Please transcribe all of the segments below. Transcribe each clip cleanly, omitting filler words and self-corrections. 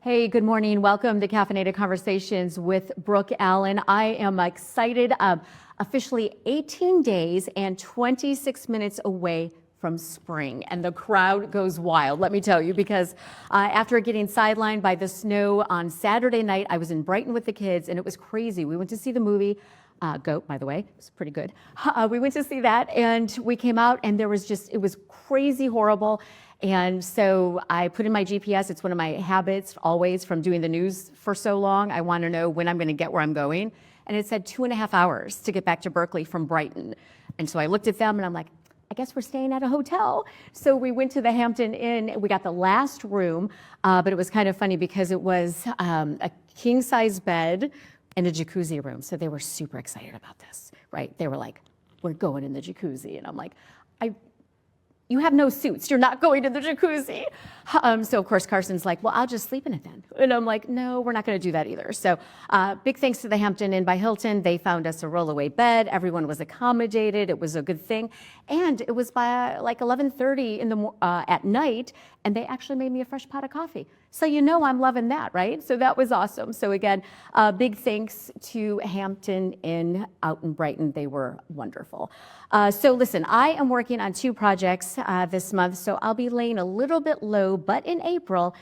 Hey, good morning. Welcome to Caffeinated Conversations with Brooke Allen. I am excited. Officially 18 days and 26 minutes away from spring, and the crowd goes wild, let me tell you, because after getting sidelined by the snow on Saturday night, I was in Brighton with the kids, and it was crazy. We went to see the movie, Goat, by the way. It was pretty good. We went to see that, and we came out, and it was crazy horrible. And so I put in my GPS. It's one of my habits always from doing the news for so long. I want to know when I'm going to get where I'm going. And it said 2.5 hours to get back to Berkeley from Brighton. And so I looked at them and I'm like, I guess we're staying at a hotel. So we went to the Hampton Inn. We got the last room, but it was kind of funny because it was a king size bed and a jacuzzi room. So they were super excited about this, right? They were like, we're going in the jacuzzi. And I'm like, you have no suits. You're not going to the jacuzzi. So of course Carson's like, well, I'll just sleep in it then. And I'm like, no, we're not going to do that either. So big thanks to the Hampton Inn by Hilton. They found us a rollaway bed. Everyone was accommodated. It was a good thing. And it was by like 11:30 at night, and they actually made me a fresh pot of coffee. So you know I'm loving that, right? So that was awesome. So again, big thanks to Hampton Inn out in Brighton. They were wonderful. So listen, I am working on 2 projects this month, so I'll be laying a little bit low, but in April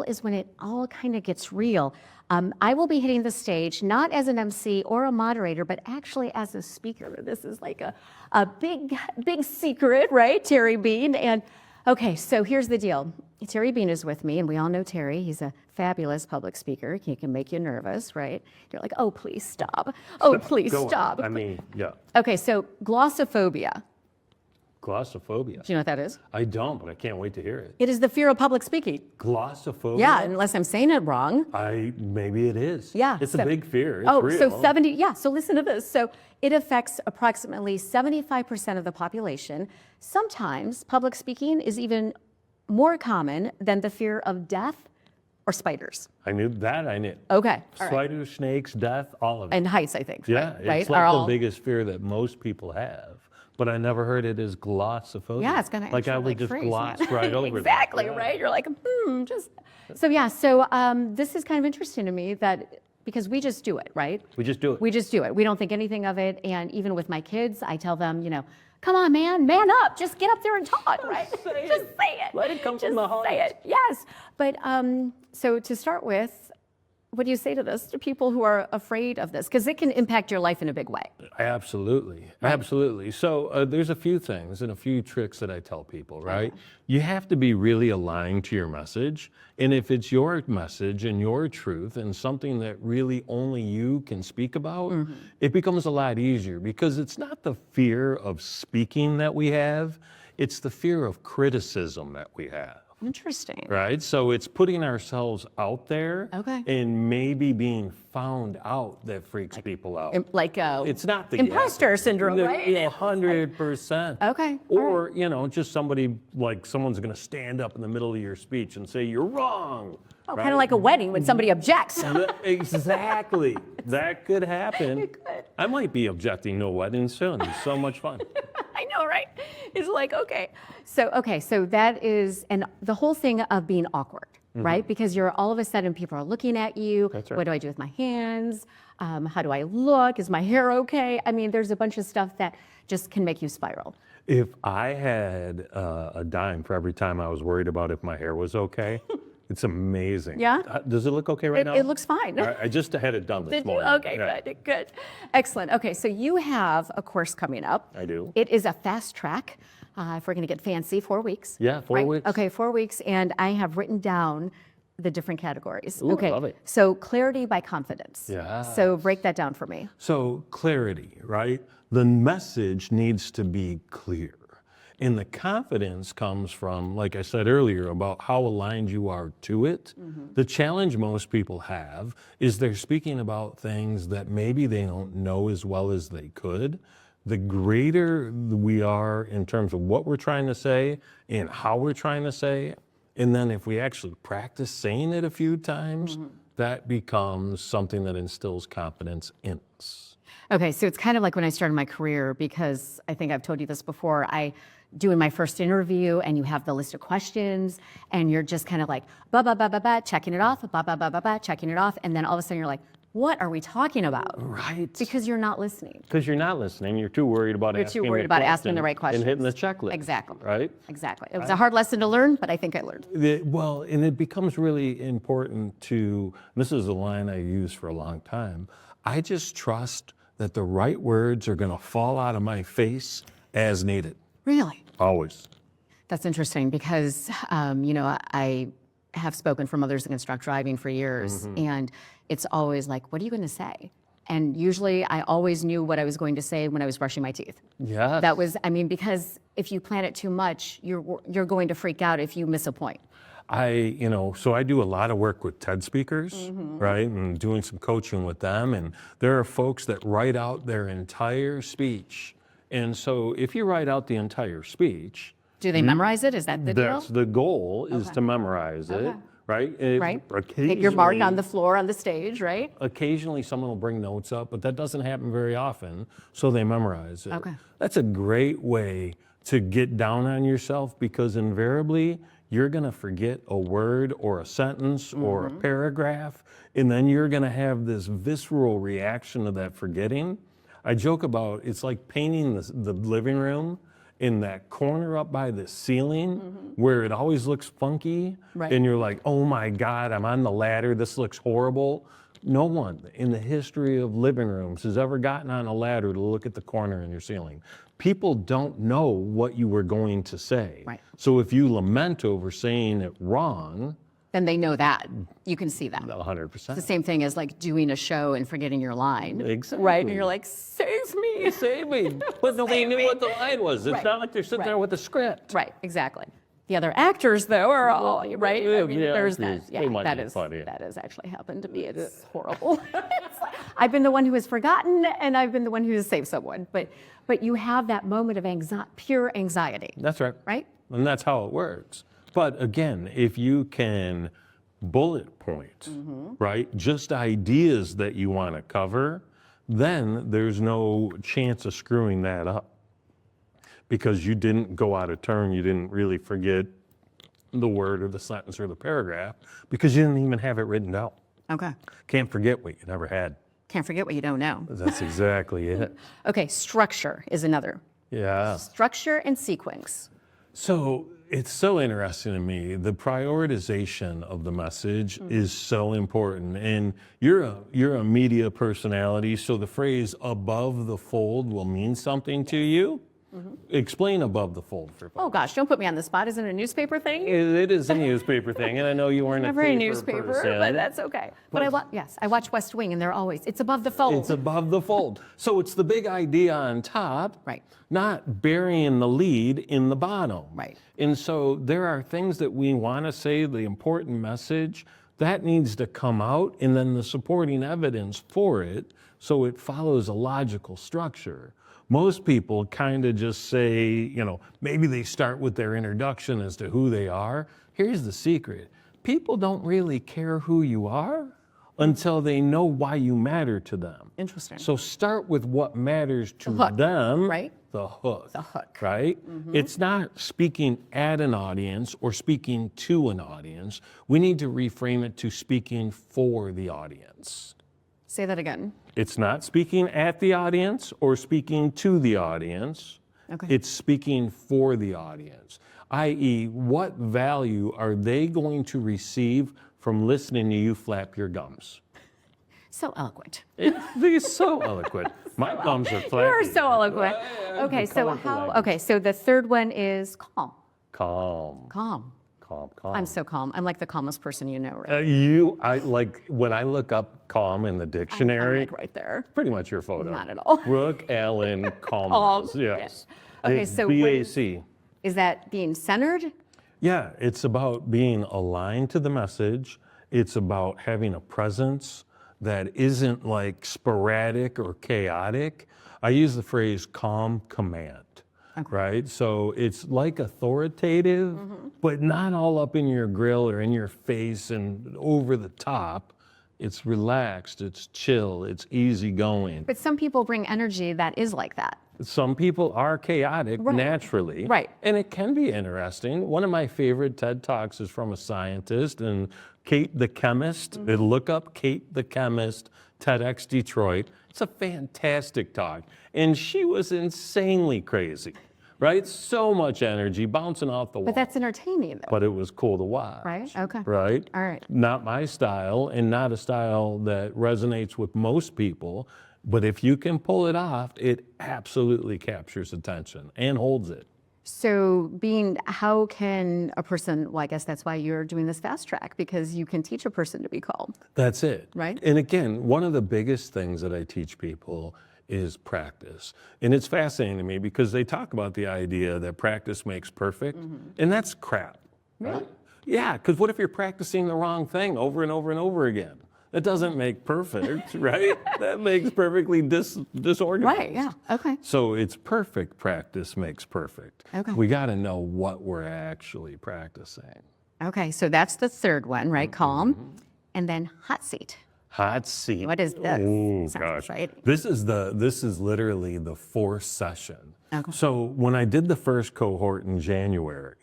is when it all kind of gets real. I will be hitting the stage, not as an MC or a moderator, but actually as a speaker. This is like a big secret, right? Terry Bean. And okay, so here's the deal. Terry Bean is with me, and we all know Terry. He's a fabulous public speaker. He can make you nervous, right? You're like, oh, please stop. Oh, please stop. I mean, yeah. Okay, so glossophobia. Glossophobia. Do you know what that is? I don't, but I can't wait to hear it. It is the fear of public speaking. Glossophobia? Yeah, unless I'm saying it wrong. Maybe it is. Yeah. It's a big fear. It's real. So listen to this. So it affects approximately 75% of the population. Sometimes public speaking is even more common than the fear of death or spiders. I knew that. I knew. Okay. Spiders, snakes, death, all of it. And heights, I think. Yeah, right? it's like the biggest fear that most people have. But I never heard it as glossophobia. Yeah, it's gonna like I would just gloss right over it. Exactly, Yeah. right? You're like, just. So this is kind of interesting to me that because we just do it, right? We just do it. We just do it. We don't think anything of it. And even with my kids, I tell them, come on, man up. Just get up there and talk, right? Just say it. Let it come from the heart. Say it, yes. But so to start with, what do you say to this, to people who are afraid of this? Because it can impact your life in a big way. Absolutely. Absolutely. So there's a few things and a few tricks that I tell people, right? You have to be really aligned to your message. And if it's your message and your truth and something that really only you can speak about, it becomes a lot easier because it's not the fear of speaking that we have, it's the fear of criticism that we have. Interesting. Right? So it's putting ourselves out there and maybe being found out that freaks people out. It's not the imposter syndrome, right? Yeah, 100%. Okay. Or, just somebody, like someone's going to stand up in the middle of your speech and say, you're wrong. Oh, right? Kind of like a wedding when somebody objects. Exactly. That could happen. It could. I might be objecting to a wedding soon. It's so much fun. I know, right? It's like, so that is, and the whole thing of being awkward, right? Because you're all of a sudden people are looking at you. That's right. What do I do with my hands? How do I look? Is my hair okay? I mean, there's a bunch of stuff that just can make you spiral. If I had a dime for every time I was worried about if my hair was okay, it's amazing. Yeah? Does it look okay right now? It looks fine. I just had it done this morning. Okay, Yeah. good. Excellent. Okay, so you have a course coming up. I do. It is a fast track. If we're going to get fancy, 4 weeks. Yeah, 4 weeks. Okay, 4 weeks, and I have written down the different categories. Ooh, okay, love it. So clarity by confidence. Yeah. So break that down for me. So clarity, right? The message needs to be clear. And the confidence comes from, like I said earlier, about how aligned you are to it. The challenge most people have is they're speaking about things that maybe they don't know as well as they could. The greater we are in terms of what we're trying to say and how we're trying to say it, and then if we actually practice saying it a few times, that becomes something that instills confidence in us. Okay, so it's kind of like when I started my career, because I think I've told you this before, I doing my first interview and you have the list of questions and you're just kind of like, ba, ba, ba, ba, ba, checking it off, ba, ba, ba, ba, ba, checking it off. And then all of a sudden you're like, what are we talking about? Right. Because you're not listening. Because you're not listening. You're too worried about asking the right questions. and hitting the checklist. Exactly. Right? Exactly. It was a hard lesson to learn, but I think I learned. Well, and it becomes really important to, this is a line I use for a long time, I just trust that the right words are going to fall out of my face as needed. Really? Always. That's interesting because, I have spoken for Mothers Against Drunk Driving for years, and it's always like, what are you going to say? And usually I always knew what I was going to say when I was brushing my teeth. Yeah. That was, because if you plan it too much, you're going to freak out if you miss a point. So I do a lot of work with TED speakers, right? And doing some coaching with them. And there are folks that write out their entire speech. And so if you write out the entire speech, do they memorize it? Is that the deal? that's the goal, is to memorize it, right? Right. Take your mark on the floor on the stage, right? Occasionally someone will bring notes up, but that doesn't happen very often, so they memorize it. Okay. That's a great way to get down on yourself, because invariably you're going to forget a word or a sentence or a paragraph, and then you're going to have this visceral reaction to that forgetting. I joke about it's like painting the living room in that corner up by the ceiling where it always looks funky, Right. and you're like, oh my God, I'm on the ladder, this looks horrible. No one in the history of living rooms has ever gotten on a ladder to look at the corner in your ceiling. People don't know what you were going to say. Right. So if you lament over saying it wrong, Then they know that. You can see that. 100%. It's the same thing as like doing a show and forgetting your line. Exactly. Right? And you're like, save me. Save me. But nobody knew what the line was. It's Right. not like they're sitting there with a script. Right, exactly. The other actors, though, are all right. There's that. They might that be is funny. that has actually happened to me. It's horrible. It's like, I've been the one who has forgotten, and I've been the one who has saved someone. But you have that moment of pure anxiety. That's right. Right? And that's how it works. But again, if you can bullet point, right, just ideas that you want to cover, then there's no chance of screwing that up, because you didn't go out of turn, you didn't really forget the word or the sentence or the paragraph, because you didn't even have it written down. Okay. Can't forget what you never had. Can't forget what you don't know. That's exactly it. Okay, structure is another. Yeah. Structure and sequence. So it's so interesting to me. The prioritization of the message is so important. And you're a media personality, so the phrase above the fold will mean something to you. Explain above the fold for folks. Oh gosh, don't put me on the spot. Isn't it a newspaper thing? It is a newspaper thing, and I know you weren't Not a very paper newspaper, person. but that's okay. But I watch West Wing, and they're always, it's above the fold. It's above the fold. So it's the big idea on top, Right. not burying the lead in the bottom. Right. And so there are things that we want to say, the important message, that needs to come out, and then the supporting evidence for it, so it follows a logical structure. Most people kind of just say, maybe they start with their introduction as to who they are. Here's the secret. People don't really care who you are until they know why you matter to them. Interesting. So start with what matters to hook, them. right? The hook. The hook. Right? It's not speaking at an audience or speaking to an audience. We need to reframe it to speaking for the audience. Say that again. It's not speaking at the audience or speaking to the audience. Okay. It's speaking for the audience, i.e., what value are they going to receive from listening to you flap your gums? So eloquent. They're so eloquent. My gums are flapping. You're so eloquent. Okay, so so the third one is calm. Calm. Calm. I'm so calm. I'm like the calmest person you know, right? When I look up calm in the I'm dictionary, like right there. pretty much your photo. Not at all. Brooke Allen calm. Calm, Yes. Okay, It's so what BAC. is that being centered? Yeah, it's about being aligned to the message. It's about having a presence that isn't like sporadic or chaotic. I use the phrase calm command, right? So it's like authoritative, but not all up in your grill or in your face and over the top. It's relaxed, it's chill, it's easygoing. But some people bring energy that is like that. Some people are chaotic Right. naturally. Right. And it can be interesting. One of my favorite TED Talks is from a scientist, and Kate the chemist. Look up Kate the chemist, TEDxDetroit. It's a fantastic talk. And she was insanely crazy, right? So much energy bouncing off the wall. But that's entertaining, though. But it was cool to watch. Right? Okay. Right? All right. Not my style, and not a style that resonates with most people. But if you can pull it off, it absolutely captures attention and holds it. So how can a person, well, I guess that's why you're doing this fast track, because you can teach a person to be calm. That's it. Right. And again, one of the biggest things that I teach people is practice. And it's fascinating to me because they talk about the idea that practice makes perfect, and that's crap. Right? Yeah, because what if you're practicing the wrong thing over and over and over again? That doesn't make perfect, right? That makes perfectly disorganized. Right, yeah, okay. So it's perfect practice makes perfect. Okay. We got to know what we're actually practicing. Okay, so that's the third one, right? Calm. And then hot seat. Hot seat. What is this? Oh Sounds gosh, exciting. this is literally the fourth session. Okay. So when I did the first cohort in January,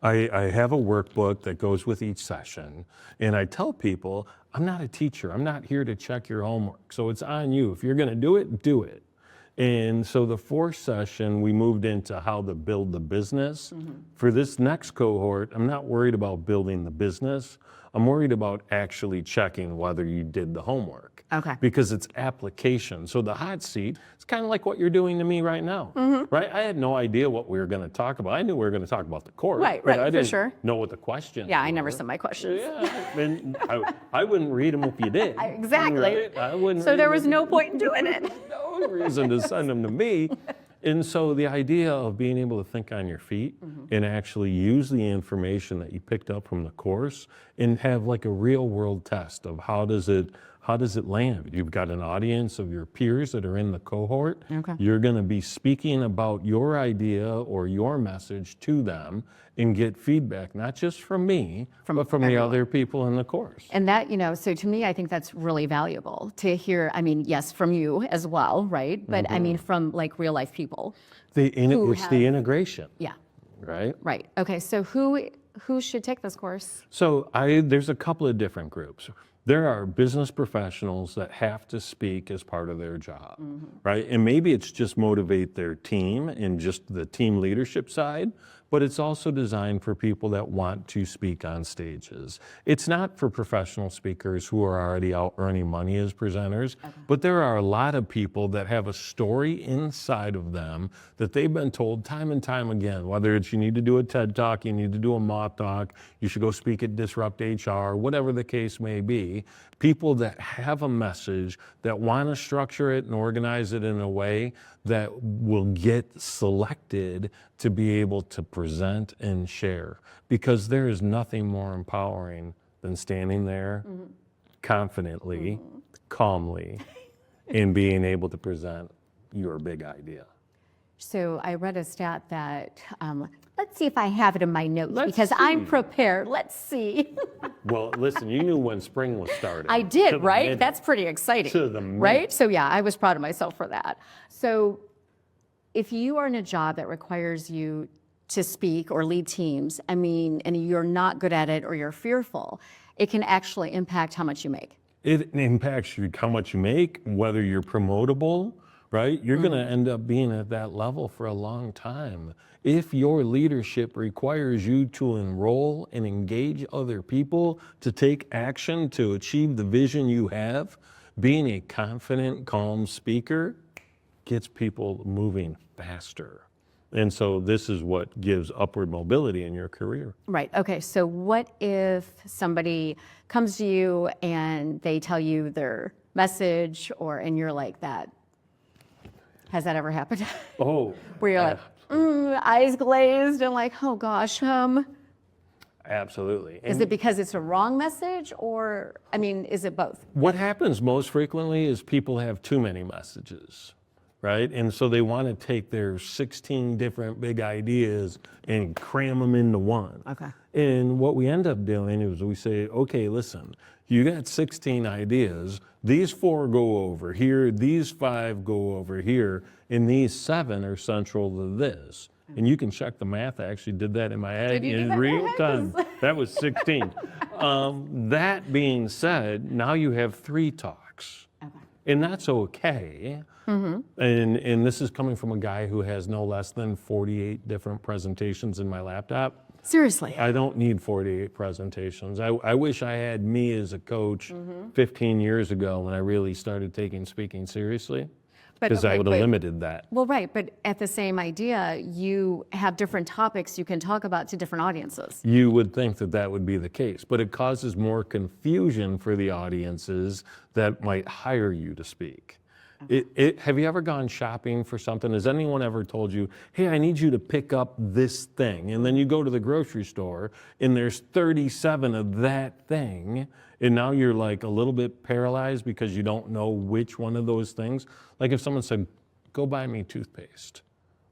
I have a workbook that goes with each session, and I tell people, I'm not a teacher. I'm not here to check your homework. So it's on you. If you're going to do it, do it. And so the fourth session, we moved into how to build the business. For this next cohort, I'm not worried about building the business. I'm worried about actually checking whether you did the homework. Okay. Because it's application. So the hot seat, it's kind of like what you're doing to me right now, right? I had no idea what we were going to talk about. I knew we were going to talk about the course. Right, but right, I for didn't sure. know what the questions Yeah, were. I never sent my questions. Yeah, and I wouldn't read them if you did. Exactly. Right? I wouldn't So read there them was if no you point in doing it. no reason to send them to me. And so the idea of being able to think on your feet and actually use the information that you picked up from the course and have like a real world test of how does it land? You've got an audience of your peers that are in the cohort. Okay. You're going to be speaking about your idea or your message to them and get feedback, not just from me, but from the other people in the course. And that, so to me, I think that's really valuable to hear. I mean, yes, from you as well, right? But I mean, from like real life people. It's the integration, Yeah, right? right. Okay, so who should take this course? So there's a couple of different groups. There are business professionals that have to speak as part of their job, right? And maybe it's just motivate their team and just the team leadership side, but it's also designed for people that want to speak on stages. It's not for professional speakers who are already out earning money as presenters, but there are a lot of people that have a story inside of them that they've been told time and time again, whether it's you need to do a TED Talk, you need to do a mock talk, you should go speak at Disrupt HR, whatever the case may be. People that have a message, that want to structure it and organize it in a way that will get selected to be able to present and share. Because there is nothing more empowering than standing there confidently, calmly, and being able to present your big idea. So I read a stat that, let's see if I have it in my notes, Let's because I'm see. prepared. Let's see. Well, listen, you knew when spring was starting. I To did, the right? minute. That's pretty exciting. To the minute. right? So yeah, I was proud of myself for that. So if you are in a job that requires you to speak or lead teams, I mean, and you're not good at it or you're fearful, it can actually impact how much you make. It impacts how much you make, whether you're promotable, right? You're going to end up being at that level for a long time. If your leadership requires you to enroll and engage other people to take action to achieve the vision you have, being a confident, calm speaker gets people moving faster. And so this is what gives upward mobility in your career. Right. Okay. So what if somebody comes to you and they tell you their message, and you're like that? Has that ever happened? Oh, Where you're like, eyes glazed and like, oh gosh, absolutely. is it because it's a wrong message, or, I mean, is it both? What happens most frequently is people have too many messages. right? And so they want to take their 16 different big ideas and cram them into one. Okay. And what we end up doing is we say, okay, listen, you got 16 ideas. These 4 go over here, these 5 go over here, and these 7 are central to this. And you can check the math. I actually did that in my head in real time. That was 16. That being said, now you have 3 talks. Okay. And that's okay. And this is coming from a guy who has no less than 48 different presentations in my laptop. Seriously. I don't need 48 presentations. I wish I had me as a coach 15 years ago when I really started taking speaking seriously, because I would have limited that. Well, right, but at the same idea, you have different topics you can talk about to different audiences. You would think that that would be the case, but it causes more confusion for the audiences that might hire you to speak. Have you ever gone shopping for something? Has anyone ever told you, hey, I need you to pick up this thing? And then you go to the grocery store and there's 37 of that thing. And now you're like a little bit paralyzed because you don't know which one of those things. Like if someone said, go buy me toothpaste,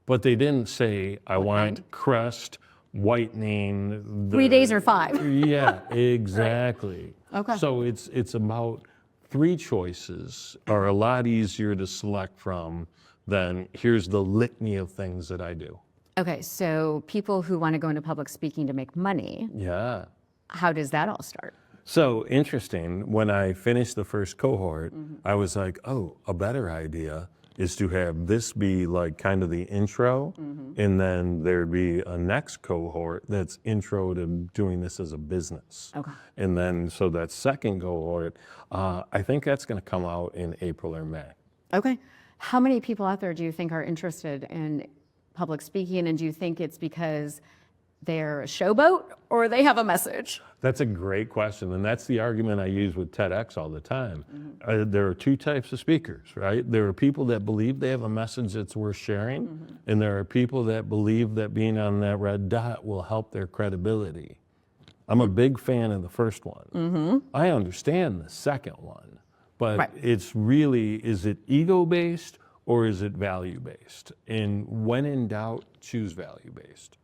but they didn't say, I want Crest, whitening. 3 days or 5. Yeah, exactly. Right. Okay. So it's about 3 choices are a lot easier to select from than here's the litany of things that I do. Okay, so people who want to go into public speaking to make money, Yeah. how does that all start? So interesting, when I finished the first cohort, I was like, oh, a better idea is to have this be like kind of the intro, and then there'd be a next cohort that's intro to doing this as a business. Okay. And then, so that second cohort, I think that's going to come out in April or May. Okay. How many people out there do you think are interested in public speaking, and do you think it's because they're a showboat or they have a message? That's a great question, and that's the argument I use with TEDx all the time. There are 2 types of speakers, right? There are people that believe they have a message that's worth sharing, and there are people that believe that being on that red dot will help their credibility. I'm a big fan of the first one. I understand the second one, but it's really, is it ego-based or is it value-based? And when in doubt, choose value-based.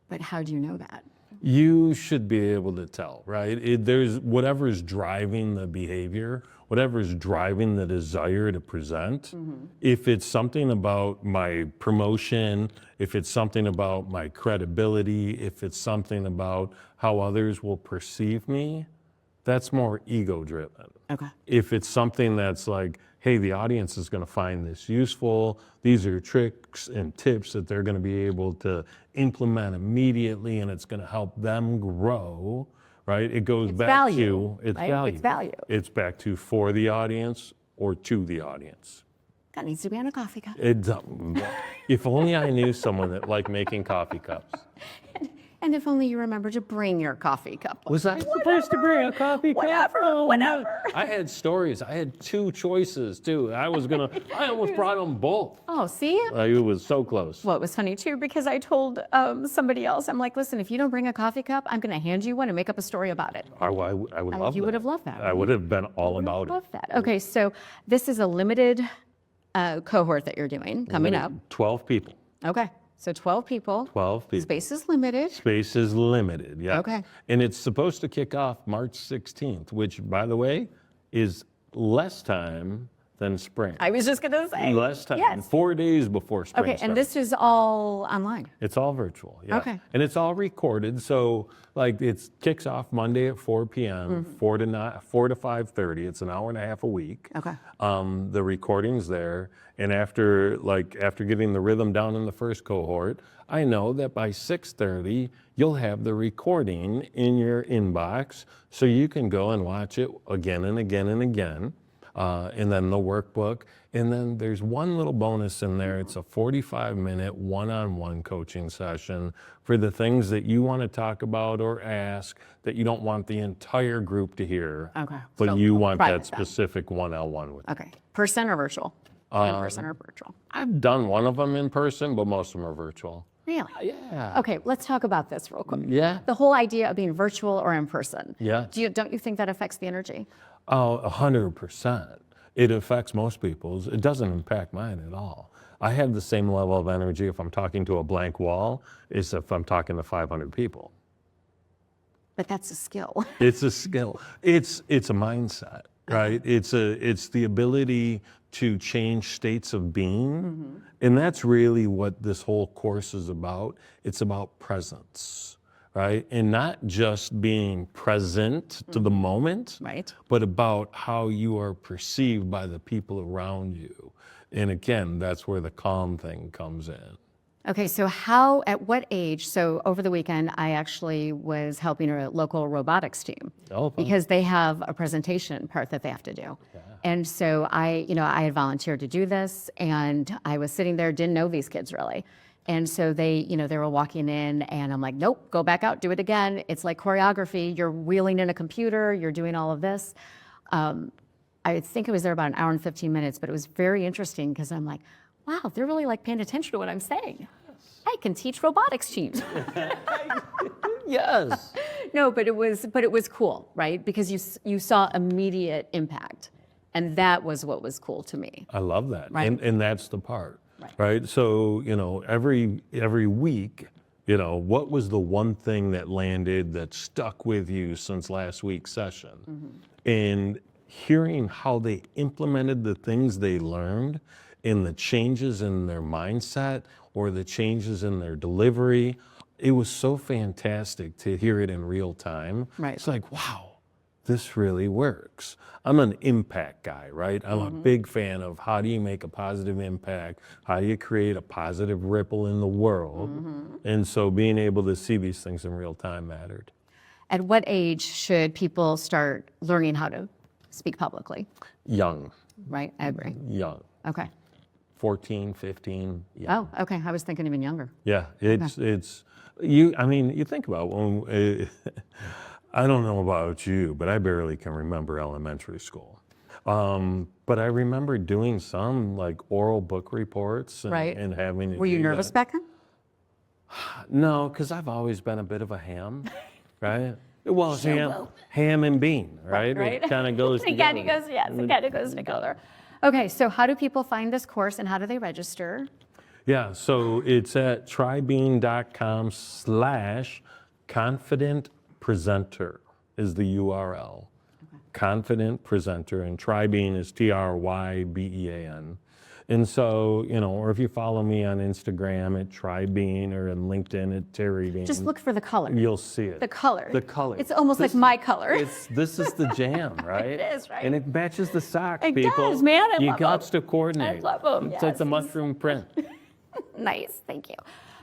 But how do you know that? You should be able to tell, right? There's whatever is driving the behavior, whatever is driving the desire to present. If it's something about my promotion, if it's something about my credibility, if it's something about how others will perceive me, that's more ego driven. Okay. If it's something that's like, hey, the audience is going to find this useful, these are tricks and tips that they're going to be able to implement immediately, and it's going to help them grow, right? It goes back value, to, it's right? value. It's value. It's back to for the audience or to the audience. That needs to be on a coffee cup. If only I knew someone that liked making coffee cups. And if only you remember to bring your coffee cup. Was I supposed to bring a coffee cup? Whenever. I had stories. I had 2 choices too. I almost brought them both. Oh, see? It was so close. Well, it was funny too, because I told somebody else, I'm like, listen, if you don't bring a coffee cup, I'm going to hand you one and make up a story about it. I would love that. You would have loved that. I would have been all about it. Love that. Okay, so this is a limited cohort that you're doing coming up. 12 people. Okay, so 12 people. 12 people. Space is limited. Space is limited, yeah. Okay. And it's supposed to kick off March 16th, which, by the way, is less time than spring. I was just going to say. Less time. Yes. 4 days before spring Okay, and starts. this is all online. It's all virtual, yeah. Okay. And it's all recorded, so like it kicks off Monday at 4 p.m., 4 to 5:30. It's an hour and a half a week. Okay. The recording's there, and after getting the rhythm down in the first cohort, I know that by 6:30 you'll have the recording in your inbox, so you can go and watch it again and again and again. And then the workbook. And then there's one little bonus in there. It's a 45-minute one-on-one coaching session for the things that you want to talk about or ask that you don't want the entire group to hear. Okay. But So you want private that specific one-on-one with. Okay, person or virtual? In person or virtual? I've done one of them in person, but most of them are virtual. Really? Yeah. Okay, let's talk about this real quick. Yeah. The whole idea of being virtual or in person. Yeah. Don't you think that affects the energy? Oh, 100%. It affects most people's. It doesn't impact mine at all. I have the same level of energy if I'm talking to a blank wall as if I'm talking to 500 people. But that's a skill. It's a skill. It's a mindset, right? It's the ability to change states of being. And that's really what this whole course is about. It's about presence, right? And not just being present to the moment, Right. but about how you are perceived by the people around you. And again, that's where the calm thing comes in. Okay, so at what age? So over the weekend, I actually was helping a local robotics team Oh, fun. because they have a presentation part that they have to do. And so I had volunteered to do this, and I was sitting there, didn't know these kids really. And so they were walking in, and I'm like, nope, go back out, do it again. It's like choreography. You're wheeling in a computer, you're doing all of this. I think I was there about an hour and 15 minutes, but it was very interesting because I'm like, wow, they're really like paying attention to what I'm saying. I can teach robotics teams. Yes. No, but it was cool, right? Because you saw immediate impact, and that was what was cool to me. I love that. Right. And that's the part, Right. So, every week, what was the one thing that landed that stuck with you since last week's session? And hearing how they implemented the things they learned in the changes in their mindset or the changes in their delivery, it was so fantastic to hear it in real time. Right. It's like, wow, this really works. I'm an impact guy, right? I'm a big fan of how do you make a positive impact? How do you create a positive ripple in the world? And so being able to see these things in real time mattered. At what age should people start learning how to speak publicly? Young, Right, I agree. young, Okay. 14, 15. Yeah. Oh, okay. I was thinking even younger. Yeah, it's you. I mean, you think about when. I don't know about you, but I barely can remember elementary school. But I remember doing some like oral book reports and, Right. and having. To Were you do nervous that. back then? No, because I've always been a bit of a ham, right? Well, ham and bean, right? Right. It kind of goes together. It kind of goes together. Okay, so how do people find this course and how do they register? Yeah, so it's at trybean.com/confident presenter is the URL. Confident presenter, and Trybean is TRYBEAN. And so, or if you follow me on Instagram at Trybean or in LinkedIn at Terry Bean, Just look for the color. you'll see it. The color. The color. It's almost like my color. This is the jam, right? It is, right? And it matches the socks, It people. does, man. I You love got them. to coordinate. I love them, It's like the yes. mushroom print. Nice, thank you.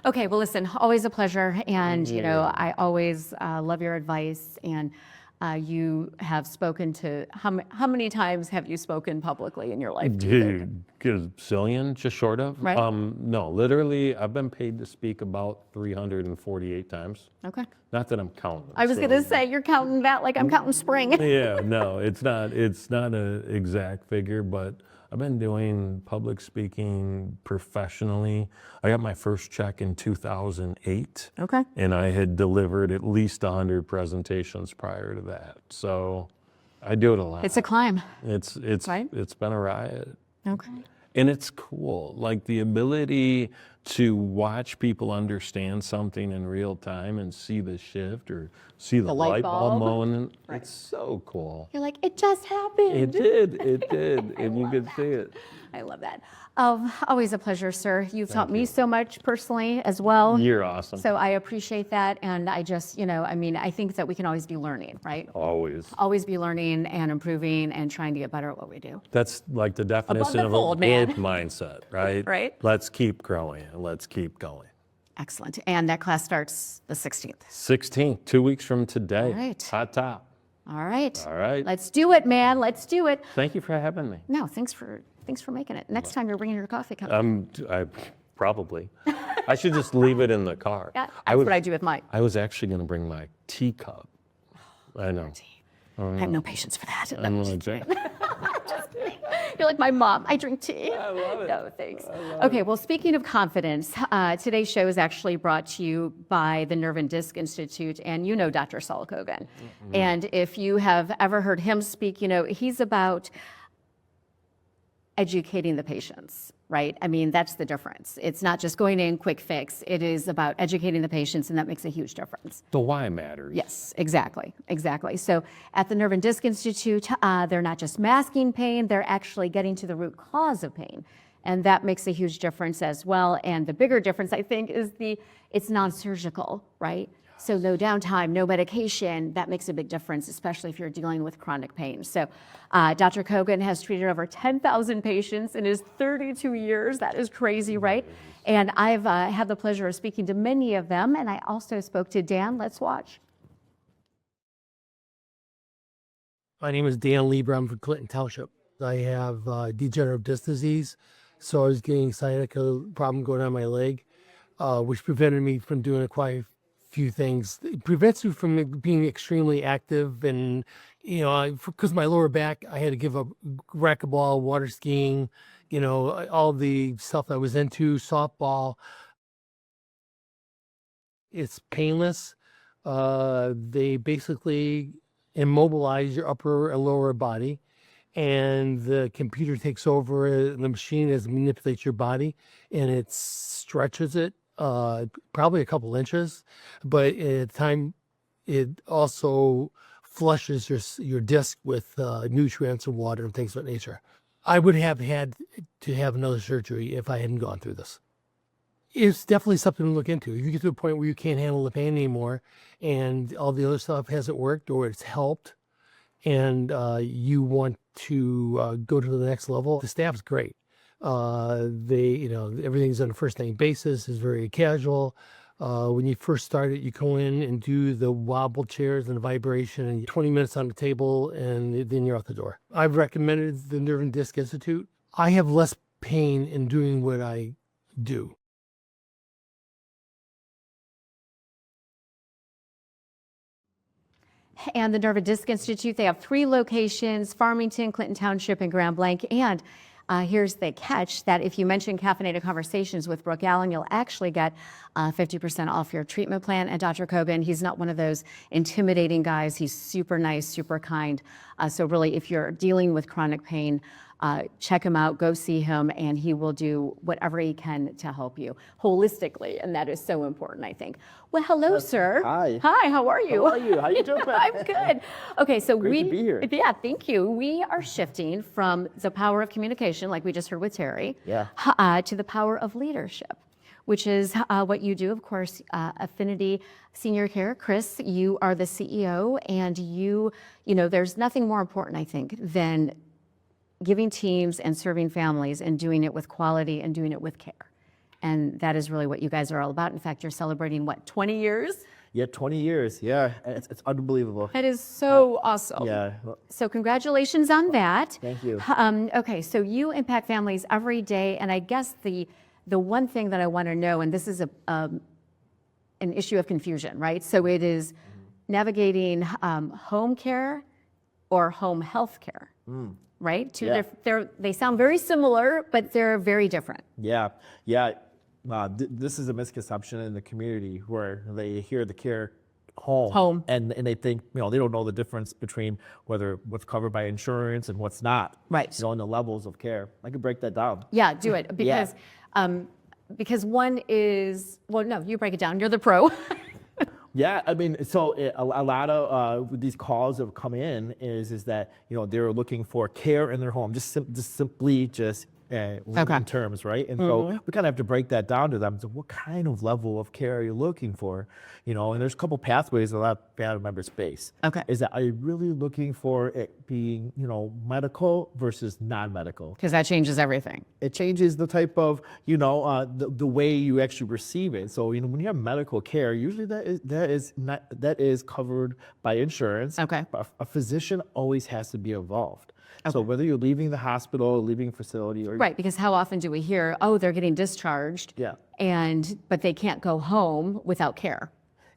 Okay, well, listen, always a pleasure, and I always love your advice. And you have spoken to how many times have you spoken publicly in your life? do you think? Dude, gazillion, just short of. Right. No, literally, I've been paid to speak about 348 times. Okay. Not that I'm counting. I was so- going to say you're counting that like I'm counting spring. Yeah, no, it's not. It's not an exact figure, but I've been doing public speaking professionally. I got my first check in 2008. Okay. And I had delivered at least 100 presentations prior to that. So I do it a lot. It's a climb. It's Right. It's been a riot. Okay. And it's cool, like the ability to watch people understand something in real time and see the shift or see the light light bulb bulb. moment. It's so cool. You're like, it just happened. It did, and you could see it. I love that. Always a pleasure, sir. You've taught me so much personally as well. You're awesome. So I appreciate that. And I just, I think that we can always be learning, right? Always. Always be learning and improving and trying to get better at what we do. That's like the definition the of fold, a man. growth mindset, right? Right. Let's keep growing and let's keep going. Excellent. And that class starts the 16th. 16th, 2 weeks from today. All right. Hot top. All right. All right. Let's do it, man. Let's do it. Thank you for having me. No, thanks for making it. Next time you're bringing your coffee cup. I probably. I should just leave it in the car. Yeah, that's what I do with mine. I was actually going to bring my teacup. I know. I have no patience for that. No, I'm just like, kidding. You're like my mom. I drink tea. I love it. No, thanks. Okay, well, speaking of confidence, today's show is actually brought to you by the Nerve and Disc Institute, and you know Dr. Saul Kogan. And if you have ever heard him speak, he's about educating the patients, right? I mean, that's the difference. It's not just going in, quick fix. It is about educating the patients, and that makes a huge difference. The why matters. Yes, exactly, exactly. So at the Nerve and Disc Institute, they're not just masking pain, they're actually getting to the root cause of pain. And that makes a huge difference as well. And the bigger difference, I think, is it's non-surgical, right? So no downtime, no medication, that makes a big difference, especially if you're dealing with chronic pain. So Dr. Kogan has treated over 10,000 patients in his 32 years. That is crazy, right? And I've had the pleasure of speaking to many of them, and I also spoke to Dan. Let's watch. My name is Dan Lieber. I'm from Clinton Township. I have degenerative disc disease, so I was getting sciatica problem going on my leg, which prevented me from doing quite a few things. It prevents you from being extremely active, and because my lower back, I had to give up racquetball, water skiing, all the stuff I was into, softball. It's painless. They basically immobilize your upper and lower body, and the computer takes over and the machine manipulates your body, and it stretches it probably a couple inches, but at the time it also flushes your disc with nutrients and water and things of that nature. I would have had to have another surgery if I hadn't gone through this. It's definitely something to look into. If you get to a point where you can't handle the pain anymore and all the other stuff hasn't worked or it's helped, and you want to go to the next level, the staff's great. Everything's on a first name basis, is very casual. When you first start it, you go in and do the wobble chairs and the vibration, and 20 minutes on the table, and then you're out the door. I've recommended the Nerve and Disc Institute. I have less pain in doing what I do. And the Nerve and Disc Institute, they have 3 locations: Farmington, Clinton Township, and Grand Blanc. And here's the catch, that if you mention Caffeinated Conversations with Brooke Allen, you'll actually get 50% off your treatment plan. And Dr. Kogan, he's not one of those intimidating guys. He's super nice, super kind. So really, if you're dealing with chronic pain, check him out, go see him, and he will do whatever he can to help you holistically. And that is so important, I think. Well, hello, sir. Hi. Hi, how are you? How are you? How you doing? I'm good. Okay, so Great to be here. Yeah, thank you. We are shifting from the power of communication, like we just heard with Terry, to the power of leadership, which is what you do, of course. Affinity Senior Care. Chris, you are the CEO, and there's nothing more important, I think, than giving teams and serving families and doing it with quality and doing it with care. And that is really what you guys are all about. In fact, you're celebrating, 20 years? Yeah, 20 years. Yeah, it's unbelievable. That is so awesome. Yeah. So congratulations on that. Thank you. Okay, so you impact families every day, and I guess the one thing that I want to know, and this is an issue of confusion, right? So it is navigating home care or home health care. Right? They sound very similar, but they're very different. Yeah. This is a misconception in the community where they hear the care home. And they think, they don't know the difference between what's covered by insurance and what's not. Right. In the levels of care. I could break that down. Yeah, do it. Because one is, well, no, you break it down. You're the pro. Yeah, I mean, so a lot of these calls that come in is that they're looking for care in their home, just simply in terms, right? And so we kind of have to break that down to them. So what kind of level of care are you looking for? And there's a couple pathways a lot of family members face. Okay. Is that, are you really looking for it being, medical versus non-medical? Because that changes everything. It changes the type of, the way you actually receive it. So, when you have medical care, usually that is covered by insurance. Okay. But a physician always has to be involved. Okay. So whether you're leaving the hospital, leaving facility, or right, because how often do we hear, they're getting discharged, but they can't go home without care.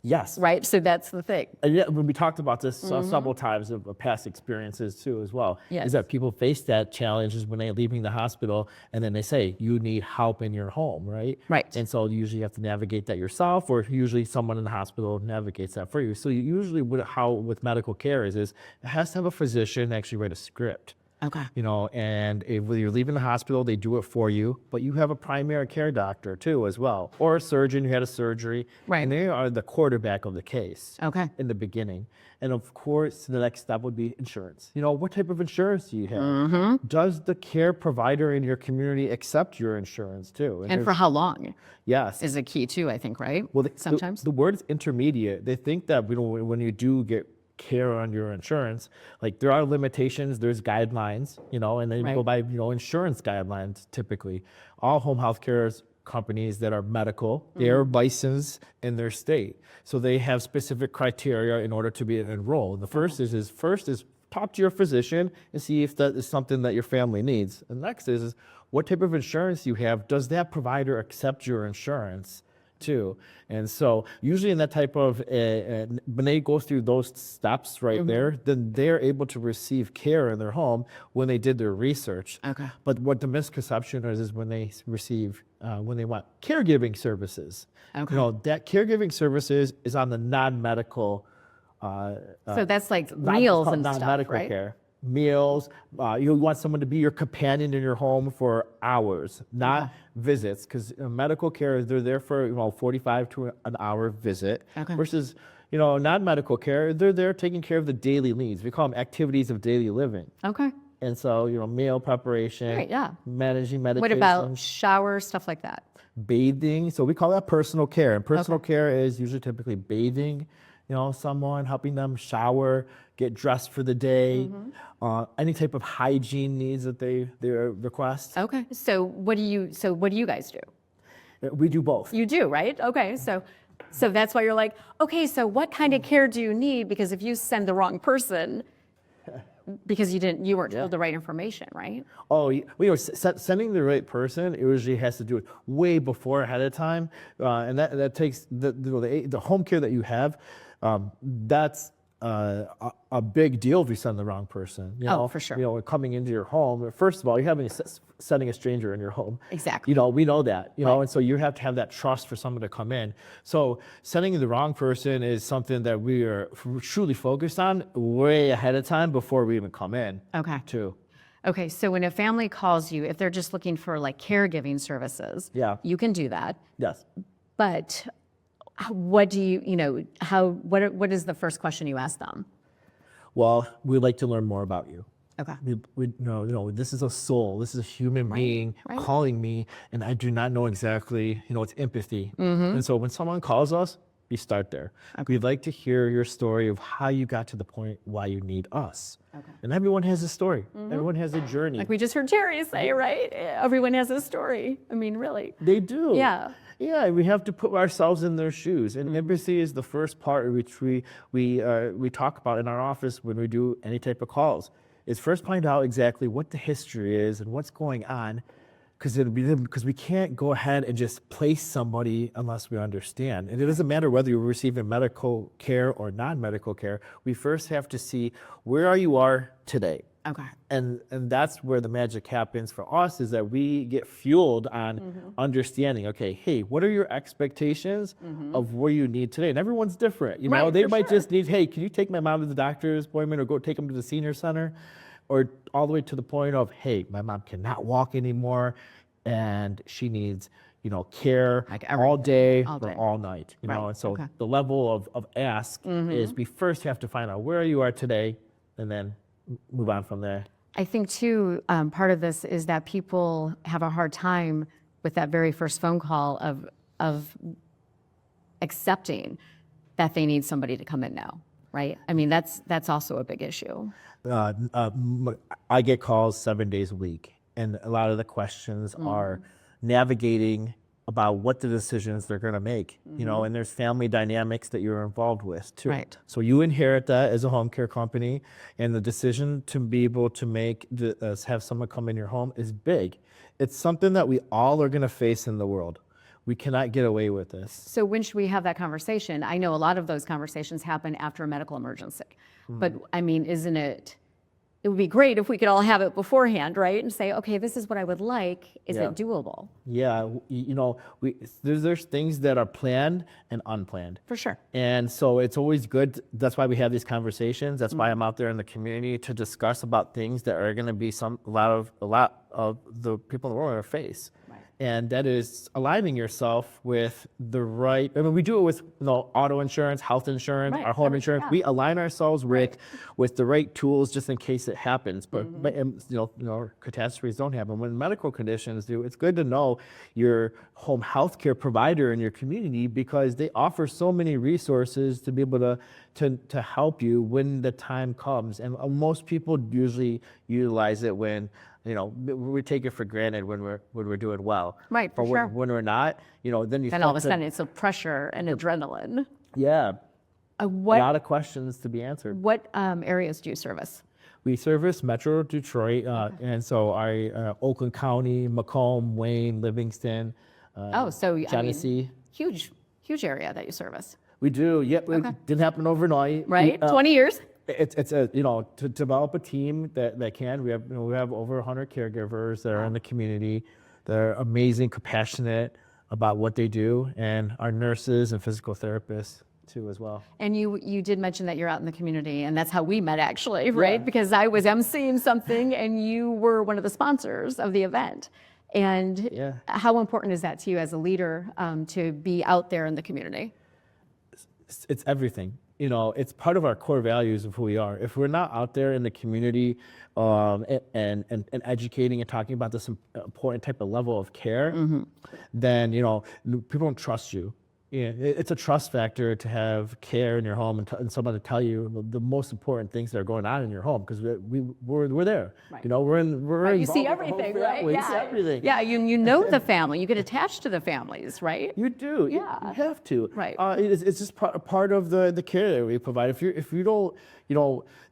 Yes. Right, so that's the thing. And yeah, when we talked about this several times of past experiences too as well, is that people face that challenges when they're leaving the hospital, and then they say, you need help in your home, right? Right. And so you usually have to navigate that yourself, or usually someone in the hospital navigates that for you. So usually with medical care is it has to have a physician actually write a script. Okay. You know, and if you're leaving the hospital, they do it for you, but you have a primary care doctor too as well, or a surgeon who had a surgery. Right. And they are the quarterback of the case. Okay. In the beginning. And of course, the next step would be insurance. You know, what type of insurance do you have? Mm-hmm. Does the care provider in your community accept your insurance too? And for how long yes. is a key too, I think, right? Well, Sometimes. the word is intermediate. They think that when you do get care on your insurance, like there are limitations, there's guidelines, you know, and they go by, you know, insurance guidelines typically. All home health care companies that are medical, they are licensed in their state. So they have specific criteria in order to be enrolled. The first is talk to your physician and see if that is something that your family needs. And next is what type of insurance you have. Does that provider accept your insurance too? And so usually in that type of, when they go through those steps there, then they're able to receive care in their home when they did their research. Okay. But what the misconception is when they receive, when they want caregiving services. Okay. You know, that caregiving services is on the non-medical So that's like meals and stuff, non-medical right? care. Meals. You want someone to be your companion in your home for hours, not visits, because medical care, they're there for 45 to an hour visit. Okay. Versus non-medical care, they're there taking care of the daily needs. We call them activities of daily living. Okay. And so meal preparation, Right, yeah. managing medication. What about showers, stuff like that? Bathing? So we call that personal care. And personal care is usually typically bathing, someone, helping them shower, get dressed for the day, any type of hygiene needs that they request. Okay. So what do you guys do? We do both. You do, right? Okay. So that's why you're like, okay, so what kind of care do you need? Because if you send the wrong person, because you weren't told the right information, right? Oh, sending the right person, it usually has to do it way before, ahead of time, and that takes the home care that you have. That's a big deal if you send the wrong person. Oh, for sure. Coming into your home. First of all, you're sending a stranger in your home. Exactly. We know that. Right. And so you have to have that trust for someone to come in. So sending the wrong person is something that we are truly focused on way ahead of time before we even come in. Okay. Too. Okay. So when a family calls you, if they're just looking for like caregiving services, you can do that. Yes. But what do what is the first question you ask them? Well, we'd like to learn more about you. Okay. This is a soul. This is a human being calling me, and I do not know exactly, it's empathy. And so when someone calls us, we start there. Okay. We'd like to hear your story of how you got to the point why you need us. Okay. And everyone has a story. Everyone has a journey. Like we just heard Jerry say, right? Everyone has a story. I mean, really. They do. Yeah. Yeah, we have to put ourselves in their shoes, and empathy is the first part which we talk about in our office when we do any type of calls. Is first find out exactly what the history is and what's going on, because we can't go ahead and just place somebody unless we understand. And it doesn't matter whether you're receiving medical care or non-medical care. We first have to see where you are today. Okay. And that's where the magic happens for us, is that we get fueled on understanding, okay, hey, what are your expectations of where you need today? And everyone's different. They might just need, hey, can you take my mom to the doctor's appointment or go take them to the senior center? Or all the way to the point of, hey, my mom cannot walk anymore and she needs, care all day or all night. And so the level of ask is we first have to find out where you are today and then move on from there. I think too, part of this is that people have a hard time with that very first phone call of accepting that they need somebody to come in now, right? I mean, that's also a big issue. I get calls 7 days a week, and a lot of the questions are navigating about what the decisions they're going to make, and there's family dynamics that you're involved with too. Right. So you inherit that as a home care company, and the decision to be able to make have someone come in your home is big. It's something that we all are going to face in the world. We cannot get away with this. So when should we have that conversation? I know a lot of those conversations happen after a medical emergency, but I mean, isn't it it would be great if we could all have it beforehand, right? And say, okay, this is what I would like. Is Yeah. it doable? Yeah, there's things that are planned and unplanned. For sure. And so it's always good. That's why we have these conversations. That's why I'm out there in the community to discuss about things that are going to be a lot of the people in the world are face. Right. And that is aligning yourself with the right. I mean, we do it with auto insurance, health insurance, Right. our home insurance. Yeah. We align ourselves with the right tools just in case it happens. But catastrophes don't happen. When medical conditions do, it's good to know your home health care provider in your community because they offer so many resources to be able to help you when the time comes. And most people usually utilize it when we take it for granted when we're doing well. Right, for But sure. when we're not, then you And all of a start sudden it's a pressure and adrenaline. yeah, a What lot of questions to be answered. what areas do you service? We service Metro Detroit, and so our Oakland County, Macomb, Wayne, Livingston, So Genesee. huge area that you service, We do. Yep, it didn't happen overnight. right? 20 years. It's a to develop a team that can. We have over 100 caregivers that are in the community. They're amazing, compassionate about what they do, and our nurses and physical therapists too as well. And you did mention that you're out in the community, and that's how we met actually, right? Because I was emceeing something, and you were one of the sponsors of the event. And how important is that to you as a leader to be out there in the community? It's everything. It's part of our core values of who we are. If we're not out there in the community and educating and talking about this important type of level of care, then people don't trust you. Yeah, it's a trust factor to have care in your home and someone to tell you the most important things that are going on in your home because we're there. Right. We're You see involved with the whole everything, right? family. You see everything. Yeah, you know the family. You get attached to the families, right? You do. Yeah. You have to. Right. It's just part of the care that we provide. If you don't,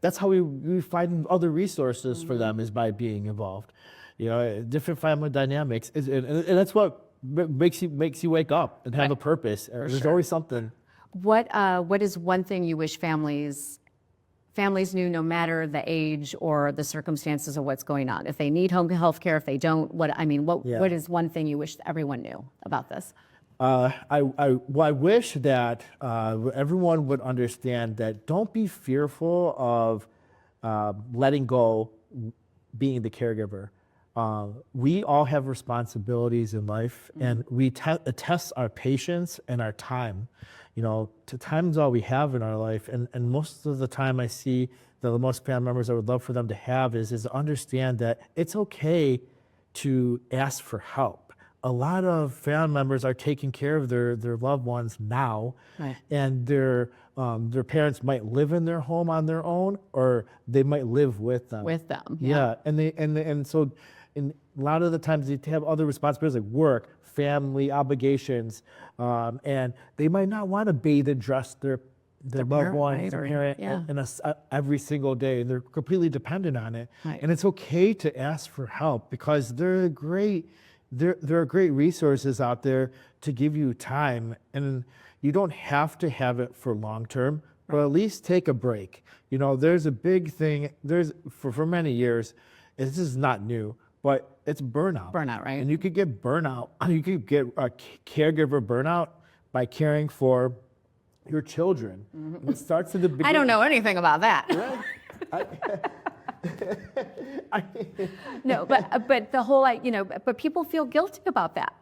that's how we find other resources for them is by being involved. Different family dynamics, and that's what makes you wake up and have a purpose. There's always something. What is one thing you wish families knew, no matter the age or the circumstances of what's going on? If they need home health care, if they don't, what is one thing you wish everyone knew about this? I wish that everyone would understand that don't be fearful of letting go, being the caregiver. We all have responsibilities in life, and we test our patience and our time. Time's all we have in our life, and most of the time I see the most family members I would love for them to have is understand that it's okay to ask for help. A lot of family members are taking care of their loved ones now, Right. and their parents might live in their home on their own, or they might live with them. Yeah. And so a lot of the times they have other responsibilities like work, family obligations, and they might not want to bathe and dress their loved parent, one, right, their or- parent yeah. every single day. They're completely dependent on it, Right. and it's okay to ask for help because there are great resources out there to give you time, and you don't have to have it for long term, but at least take a break. There's a big thing. There's for many years, this is not new, but it's burnout. Burnout, right? And you could get burnout. You could get a caregiver burnout by caring for your children. And it starts at the beginning. I don't know anything about that. No, but the whole, but people feel guilty about that.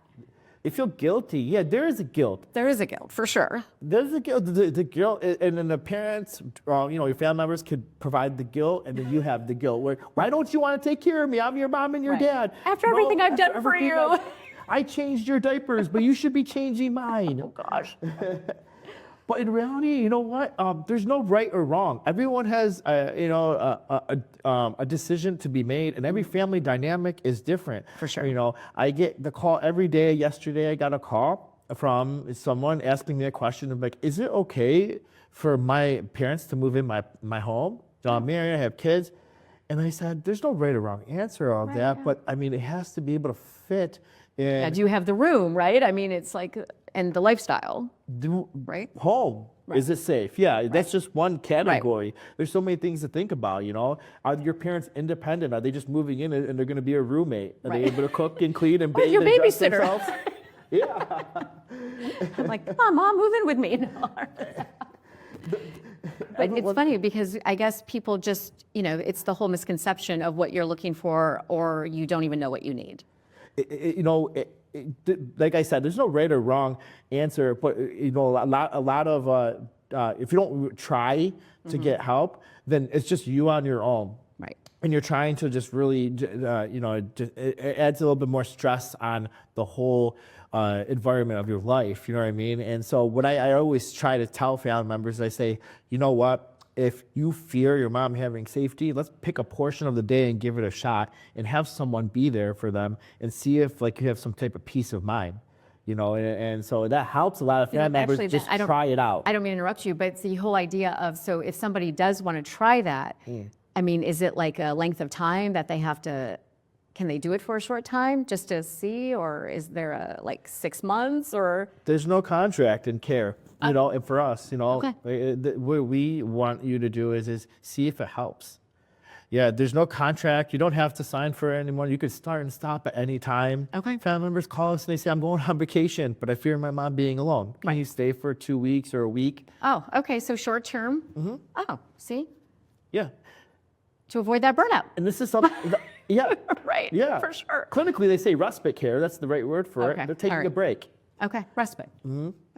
They feel guilty. Yeah, there is a guilt. There is a guilt, for sure. There's a guilt. The guilt, and then the parents, your family members could provide the guilt, and then you have the guilt. Why don't you want to take care of me? I'm your mom and your Right. dad. After everything I've done for everything you. I changed your diapers, but you should be changing mine. Oh, gosh. But in reality, you know what? There's no right or wrong. Everyone has, a decision to be made, and every family dynamic is different. For sure. I get the call every day. Yesterday, I got a call from someone asking me a question of like, is it okay for my parents to move in my home? I'm married, I have kids. And I said, there's no right or wrong answer of that, but I mean, it has to be able to fit in. Yeah, do you have the room, right? I mean, it's like, and the lifestyle, right? Home. Is it safe? Yeah, that's just one category. There's so many things to think about, you know. Are your parents independent? Are they just moving in and they're going to be a roommate? Are they able to cook and clean and bathe your and dress babysitter. themselves? Yeah. I'm like, come on, Mom, move in with me. No. But it's funny because I guess people just, you know, it's the whole misconception of what you're looking for, or you don't even know what you need. You know, like I said, there's no right or wrong answer, but you know, a lot of if you don't try to get help, then it's just you on your own. Right. And you're trying to just really, you know, it adds a little bit more stress on the whole environment of your life. You know what I mean? And so what I always try to tell family members, I say, you know what? If you fear your mom having safety, let's pick a portion of the day and give it a shot and have someone be there for them and see if like you have some type of peace of mind, you know, and so that helps a lot of family members actually, just I don't- try it out. I don't mean to interrupt you, but it's the whole idea of, so if somebody does want to try that, I mean, is it like a length of time that they have to, can they do it for a short time just to see, or is there a like 6 months or? There's no contract in care, you know, and for us, you know, Okay. what we want you to do is see if it helps. Yeah, there's no contract. You don't have to sign for it anymore. You could start and stop at any time. Okay. Family members call us and they say, I'm going on vacation, but I fear my mom being alone. Can you stay for 2 weeks or a week? Oh, okay, so short term. Oh, see, Yeah. to avoid that burnout. And this is something, yeah. Right, Yeah. for sure. Clinically, they say respite care. That's the right word for Okay, it. They're taking all right. a break. Okay, respite.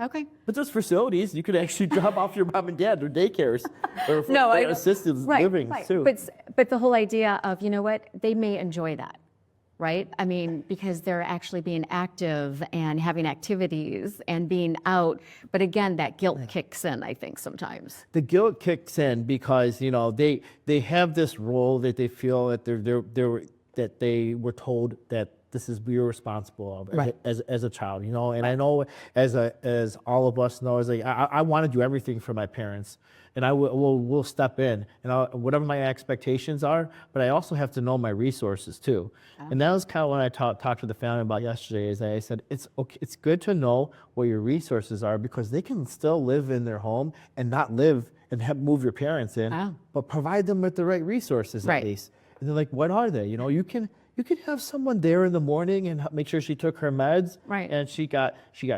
Okay. But those facilities, you could actually drop off your mom and dad or daycares or No, I- assisted living too. But the whole idea of, you know what, they may enjoy that, right? I mean, because they're actually being active and having activities and being out. But again, that guilt kicks in, I think, sometimes. The guilt kicks in because, you know, they have this role that they feel that that they were told that this is you're responsible of as a child, you know. And I know as all of us know, is like I want to do everything for my parents, and I will step in and whatever my expectations are. But I also have to know my resources too. And that was kind of what I talked to the family about yesterday. Is I said it's okay, it's good to know what your resources are because they can still live in their home and not live and move your parents in, but provide them with the right resources at least. And they're like, what are they? You know, you can have someone there in the morning and make sure she took her meds, Right. and she got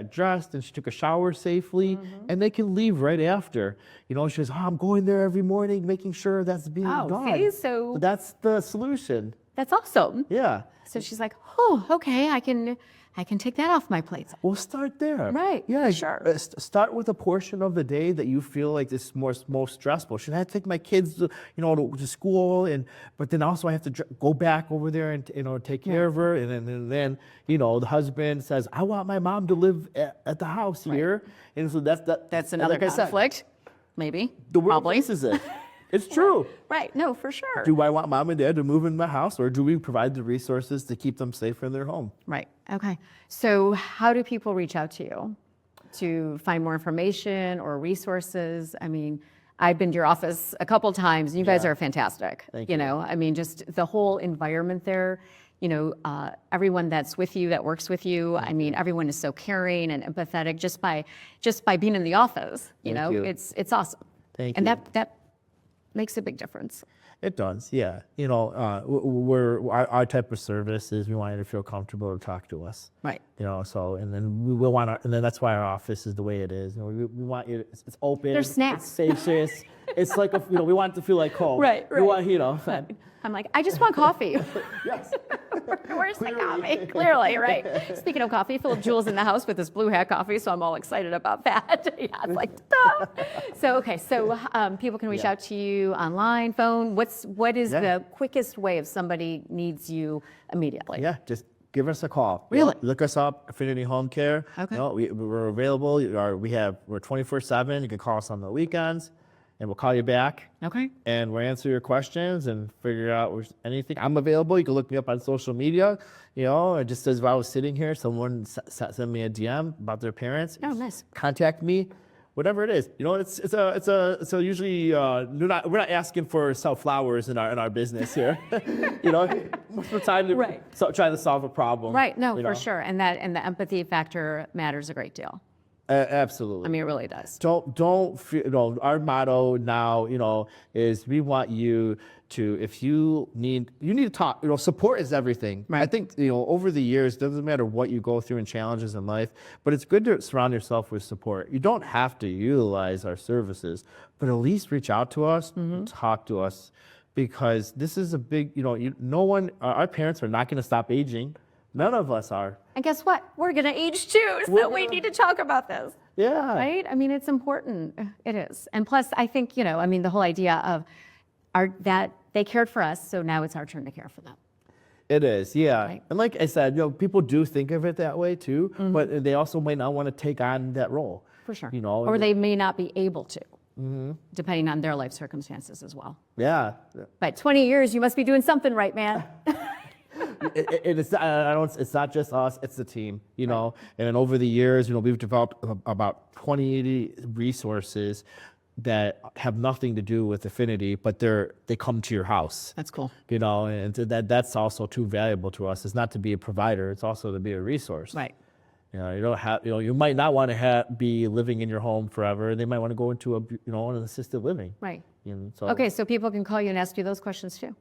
dressed and she took a shower safely, and they can leave right after. You know, she says, I'm going there every morning, making sure that's being done. see, so- But that's the solution. That's awesome. Yeah. So she's like, oh, okay, I can take that off my plate. We'll start there. Right, Yeah. sure. Start with a portion of the day that you feel like is most stressful. Should I take my kids, to school, but then also I have to go back over there and take care of her, and then the husband says, I want my mom to live at the house here, and so That's another like I said, conflict, maybe. the world probably. faces it. It's true. Right, no, for sure. Do I want mom and dad to move in my house, or do we provide the resources to keep them safe in their home? Right, okay. So how do people reach out to you to find more information or resources? I mean, I've been to your office a couple times, and you guys are fantastic. Thank you know, I mean, just the whole environment there, everyone that's with you, that works with you, I mean, everyone is so caring and empathetic just by being in the office, you. it's awesome. Thank and you. that makes a big difference. It does, yeah. Our type of service is we want you to feel comfortable to talk to us. Right. So and then we will want and then that's why our office is the way it is. We want you. It's open. There's snacks. It's spacious. It's like we want it to feel like home. Right, We want I'm like, I just want coffee. Yes. Where's the coffee? Clearly, right? Speaking of coffee, Philip Jules in the house with his Blue Hat coffee, so I'm all excited about that. Yeah, it's like, duh. So people can reach out to you online, phone. What is the quickest way if somebody needs you immediately? Yeah, just give us a call. Really? Look us up, Affinity Home Care. Okay. We're available. We're 24/7. You can call us on the weekends, and we'll call you back. Okay. And we'll answer your questions and figure out anything. I'm available. You can look me up on social media. Just as I was sitting here, someone sent me a DM about their parents. Oh, nice. Contact me, whatever it is. It's usually we're not asking for sell flowers in our business here. Most of the time they're trying to solve a problem. Right. No, for sure. And the empathy factor matters a great deal. Absolutely. I mean, it really does. Don't feel, our motto now, is we want you to, if you need to talk, support is everything. Right. I think, over the years, doesn't matter what you go through in challenges in life, but it's good to surround yourself with support. You don't have to utilize our services, but at least reach out to us, talk to us, because this is a big, no one, our parents are not going to stop aging. None of us are. And guess what? We're going to age too, so we need to talk about this. Yeah. Right? I mean, it's important. It is. And plus, I think, the whole idea of that they cared for us, so now it's our turn to care for them. It is, yeah. Right. And like I said, people do think of it that way too, but they also might not want to take on that role. For sure. Or they may not be able to, depending on their life circumstances as well. Yeah. But 20 years, you must be doing something right, man. It's not just us, it's the team, And then over the years, we've developed about 20 resources that have nothing to do with Affinity, but they come to your house. That's cool. And that's also too valuable to us. It's not to be a provider, it's also to be a resource. Right. You don't have, you might not want to be living in your home forever. They might want to go into an assisted living. Right. So, Okay, so people can call you and ask you those questions too.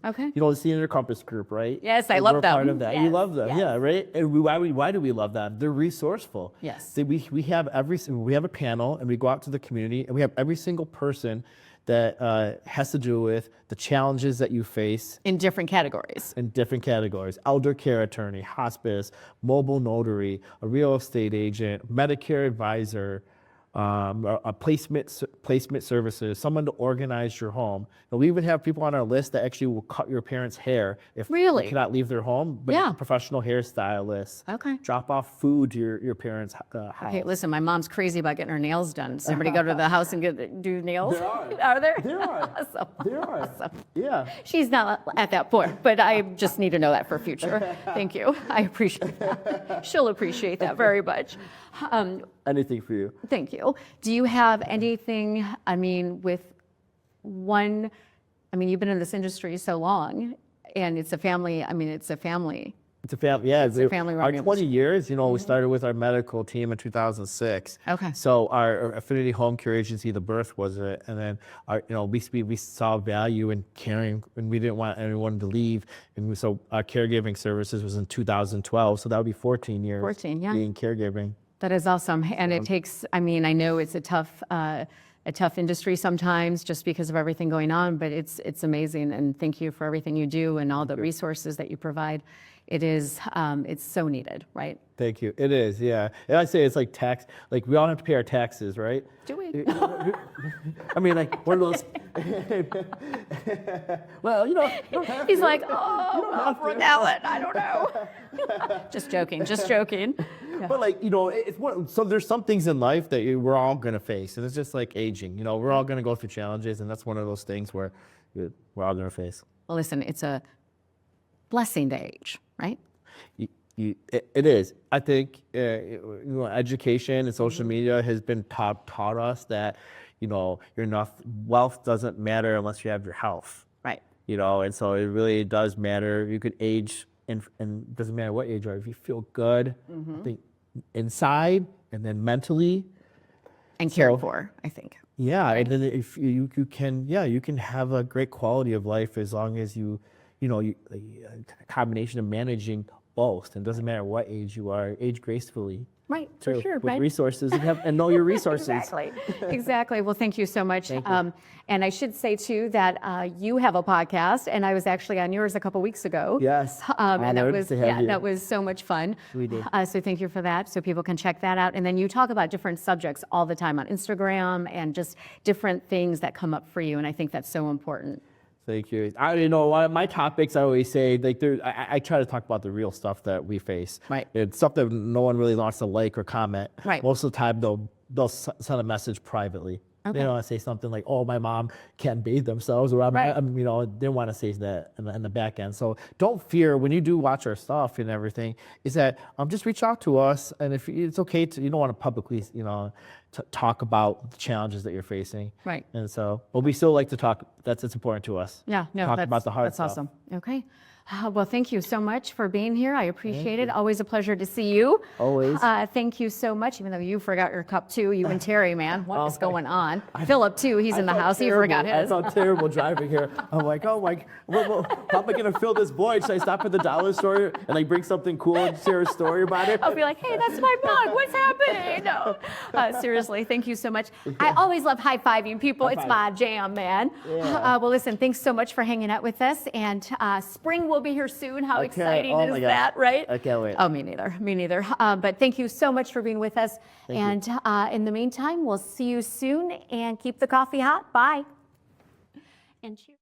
Okay. the Senior Compass group, right? Yes, I And love we're them. part of that. You Yes, love them, yes. yeah, right? And why do we love them? They're resourceful. Yes. See, we have a panel, and we go out to the community, and we have every single person that has to do with the challenges that you face In different categories. in different categories: elder care attorney, hospice, mobile notary, a real estate agent, Medicare advisor, a placement services, someone to organize your home. And we even have people on our list that actually will cut your parents' hair if Really? they cannot leave their home, but Yeah. professional hairstylists. Okay. Drop off food to your parents' house. Hey, listen, my mom's crazy about getting her nails done. Somebody go to the house and do nails? There are. Are there? There are. Awesome. There are. Awesome. Yeah. She's not at that point, but I just need to know that for future. Thank you. I appreciate that. She'll appreciate that very much. Anything for you. Thank you. Do you have anything, you've been in this industry so long, and it's a family, It's a family. Yeah, It's a family Our running 20 years, we started with our medical team in 2006. Okay. So our Affinity Home Care agency, the birth was it, and then we saw value in caring, and we didn't want anyone to leave, and so our caregiving services was in 2012. So that would be 14 years. 14, yeah. Being caregiving. That is awesome. And it takes, I know it's a tough industry sometimes just because of everything going on, but it's amazing. And thank you for everything you do and all the resources that you provide. It is, it's so needed, right? Thank you. It is, yeah. And I say it's like tax, like we all have to pay our taxes, right? Do we? We're those. Well, He's like, Brooke Allen, I don't know. Just joking. But so there's some things in life that we're all gonna face, and it's just like aging. We're all gonna go through challenges, and that's one of those things where we're all gonna face. Well, listen, it's a blessing to age, right? It is. I think education and social media has been taught us that wealth doesn't matter unless you have your health. Right. And so it really does matter. You could age, and it doesn't matter what age you are. If you feel good, I think inside and then mentally, And cared for, I think. yeah, and then if you can have a great quality of life as long as a combination of managing both. And it doesn't matter what age you are, age gracefully. Right, for too, sure, with right? resources and know your resources. Exactly. Well, thank you so much. Thank you. And I should say too that you have a podcast, and I was actually on yours a couple weeks ago. Yes. And Honored to have you. that was so much fun. We did. So thank you for that. So people can check that out. And then you talk about different subjects all the time on Instagram and just different things that come up for you. And I think that's so important. Thank you. My topics, I always say, I try to talk about the real stuff that we face. Right. It's stuff that no one really wants to like or comment. Right. Most of the time, they'll send a message privately. Okay. They don't want to say something like, "Oh, my mom can't bathe themselves," or Right. they want to say that in the back end. So don't fear when you do watch our stuff and everything. Is that just reach out to us, and if it's okay to, you don't want to publicly, talk about the challenges that you're facing. Right. And so, but we still like to talk. It's important to us. Yeah, no, talk that's, about the hard that's stuff. awesome. Okay. Well, thank you so much for being here. I appreciate it. Always a pleasure to see you. Always. Thank you so much, even though you forgot your cup too. You and Terry, man, what is going on? Philip too, he's in the house. He forgot I his. felt terrible driving here. I'm like, oh my, how am I gonna fill this void? Should I stop at the dollar store and like bring something cool and share a story about it? I'll be like, hey, that's my mug. What's happening? No, seriously, thank you so much. I always love high-fiving people. It's my jam, man. Yeah. Well, listen, thanks so much for hanging out with us. And spring will be here soon. How exciting Oh is my gosh. that, right? I can't wait. Oh, me neither. Me neither. But thank you so much for being with us. And in the meantime, we'll see you soon. And keep the coffee hot. Bye. And cheers.